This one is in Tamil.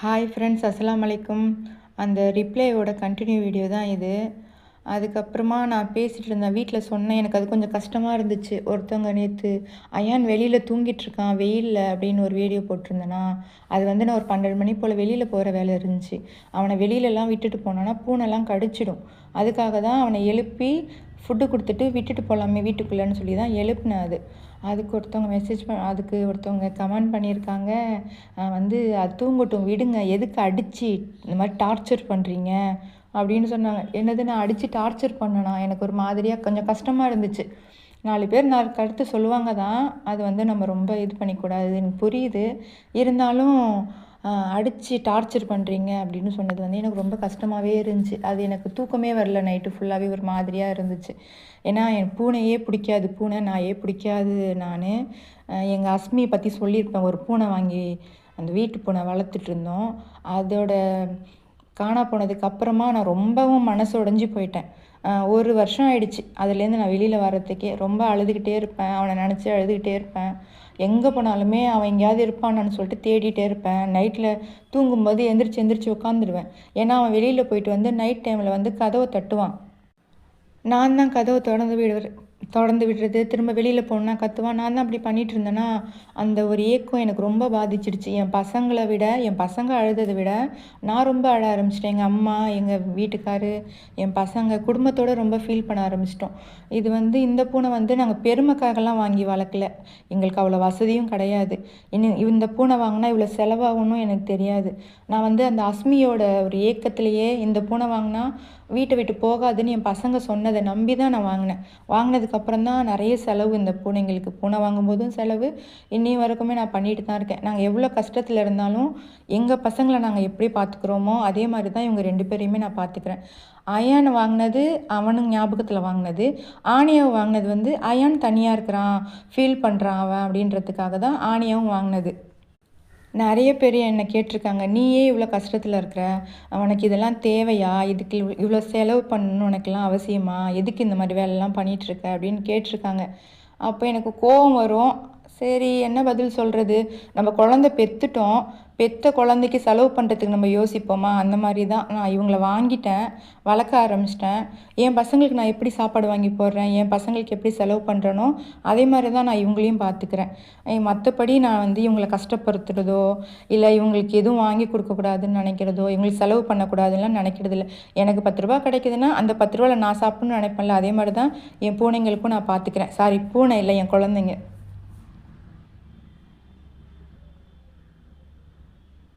ஹாய் ஃப்ரெண்ட்ஸ், அஸ்ஸலாமு அலைக்கும். அந்த ரிப்ளையோட கண்டினியூ வீடியோ தான் இது. அதுக்கப்புறமா நான் பேசிகிட்டு இருந்தேன், வீட்டில் சொன்னேன். எனக்கு அது கொஞ்சம் கஷ்டமாக இருந்துச்சு. ஒருத்தவங்க நேற்று அயான் வெளியில் தூங்கிட்டுருக்கான் வெயிலில் அப்படின்னு ஒரு வீடியோ போட்டிருந்தேனா, அது வந்து நான் ஒரு 12 மணி போல் வெளியில் போகிற வேலை இருந்துச்சு. அவனை வெளியிலலாம் விட்டுட்டு போனோன்னா பூனைலாம் கடிச்சிடும். அதுக்காக தான் அவனை எழுப்பி ஃபுட்டு கொடுத்துட்டு விட்டுட்டு போகலாமே வீட்டுக்குள்ளேன்னு சொல்லி தான் எழுப்பினேன். அதுக்கு ஒருத்தவங்க கமெண்ட் பண்ணியிருக்காங்க, வந்து அது தூங்கட்டும் விடுங்க, எதுக்கு அடித்து இந்த மாதிரி டார்ச்சர் பண்ணுறீங்க அப்படின்னு சொன்னாங்க. என்னது, நான் அடித்து டார்ச்சர் பண்ணனா? எனக்கு ஒரு மாதிரியாக கொஞ்சம் கஷ்டமாக இருந்துச்சு. 4 பேர் 4 கருத்து சொல்லுவாங்க தான், அது வந்து நம்ம ரொம்ப இது பண்ணிக்கூடாது, எனக்கு புரியுது. இருந்தாலும் அடித்து டார்ச்சர் பண்ணுறீங்க அப்படின்னு சொன்னது வந்து எனக்கு ரொம்ப கஷ்டமாகவே இருந்துச்சு. அது எனக்கு தூக்கமே வரல, நைட்டு ஃபுல்லாகவே ஒரு மாதிரியாக இருந்துச்சு. ஏன்னா என் பூனையே பிடிக்காது, பூனை நாயே பிடிக்காது. நான் எங்கள் அஸ்மியை பற்றி சொல்லியிருப்பேன். ஒரு பூனை வாங்கி அந்த வீட்டு பூனை வளர்த்துட்டு இருந்தோம். அதோட காணா போனதுக்கு அப்புறமா நான் ரொம்பவும் மனசு உடைஞ்சி போயிட்டேன். 1 வருஷம் ஆயிடுச்சு அதுலேருந்து நான் வெளியில் வர்றதுக்கே. ரொம்ப அழுதுகிட்டே இருப்பேன், அவனை நினச்சி அழுதுகிட்டே இருப்பேன். எங்கே போனாலுமே அவன் எங்கேயாவது இருப்பானான்னு சொல்லிட்டு தேடிகிட்டே இருப்பேன். நைட்டில் தூங்கும்போது எந்திரிச்சு உட்காந்துடுவேன். ஏன்னா அவன் வெளியில் போயிட்டு வந்து நைட் டைமில் வந்து கதவை தட்டுவான். நான் தான் கதவை திறந்து விடுறது, திரும்ப வெளியில் போகணுன்னா கத்துவான். நான் தான் அப்படி பண்ணிகிட்டு இருந்தேன்னா, அந்த ஒரு ஏக்கம் எனக்கு ரொம்ப பாதிச்சிடுச்சு. என் பசங்க அழுததை விட நான் ரொம்ப அழ ஆரம்பிச்சிட்டேன். எங்கள் அம்மா, எங்கள் வீட்டுக்காரு, என் பசங்க குடும்பத்தோடு ரொம்ப ஃபீல் பண்ண ஆரம்பிச்சிட்டோம். இது வந்து இந்த பூனை வந்து நாங்கள் பெருமைக்காகலாம் வாங்கி வளர்க்கல, எங்களுக்கு அவ்வளோ வசதியும் கிடையாது. இந்த பூனை வாங்கினா இவ்வளோ செலவாகணும் எனக்கு தெரியாது. நான் வந்து அந்த அஸ்மியோட ஒரு ஏக்கத்திலேயே இந்த பூனை வாங்கினா வீட்டை விட்டு போகாதுன்னு என் பசங்க சொன்னதை நம்பி தான் நான் வாங்கினதுக்கப்புறம் தான் நிறைய செலவு இந்த பூனைங்களுக்கு. பூனை வாங்கும்போதும் செலவு, இன்னி வரைக்குமே நான் பண்ணிட்டு தான் இருக்கேன். நாங்கள் எவ்வளோ கஷ்டத்தில் இருந்தாலும் எங்கள் பசங்களை நாங்கள் எப்படி பார்த்துக்குறோமோ அதே மாதிரி தான் இவங்க 2 பேரையுமே நான் பார்த்துக்கிறேன். அயான் வாங்கினது அவனுங்க ஞாபகத்தில் வாங்கினது, ஆனியாவை வாங்கினது வந்து அயான் தனியாக இருக்கிறான், ஃபீல் பண்ணுறான் அவன் அப்படின்றதுக்காக தான் ஆனியாவும் வாங்கினது. நிறைய பேர் என்னை கேட்டிருக்காங்க, நீயே இவ்வளோ கஷ்டத்தில் இருக்கிற, உனக்கு இதெல்லாம் தேவையா, இதுக்கு இவ்வளோ செலவு பண்ணணும்னு உனக்கெல்லாம் அவசியமா, எதுக்கு இந்த மாதிரி வேலைலாம் பண்ணிகிட்ருக்க அப்படின்னு கேட்டிருக்காங்க. அப்போ எனக்கு கோபம் வரும். சரி, என்ன பதில் சொல்கிறது? நம்ம குழந்தை பெற்றுட்டோம், பெற்ற குழந்தைக்கு செலவு பண்ணுறதுக்கு நம்ம யோசிப்போமா? அந்த மாதிரி தான் நான் இவங்கள வாங்கிட்டேன், வளர்க்க ஆரம்பிச்சிட்டேன். என் பசங்களுக்கு நான் எப்படி சாப்பாடு வாங்கி போடுறேன், என் பசங்களுக்கு எப்படி செலவு பண்ணுறேனோ அதே மாதிரி தான் நான் இவங்களையும் பார்த்துக்கிறேன். மற்றபடி நான் வந்து இவங்களை கஷ்டப்படுத்துகிறதோ இல்லை இவங்களுக்கு எதுவும் வாங்கி கொடுக்கக்கூடாதுன்னு நினைக்கிறதோ, இவங்களுக்கு செலவு பண்ணக்கூடாதுன்னு நினைக்கிறதில்ல. எனக்கு 10 ரூபா கிடைக்குதுன்னா அந்த 10 ரூபாவில் நான் சாப்பிட்ணுன்னு நினைப்பேன்ல, அதே மாதிரி தான் என் பூனைங்களுக்கும் நான் பார்த்துக்கிறேன். சாரி, பூனை இல்லை, என் குழந்தைங்க.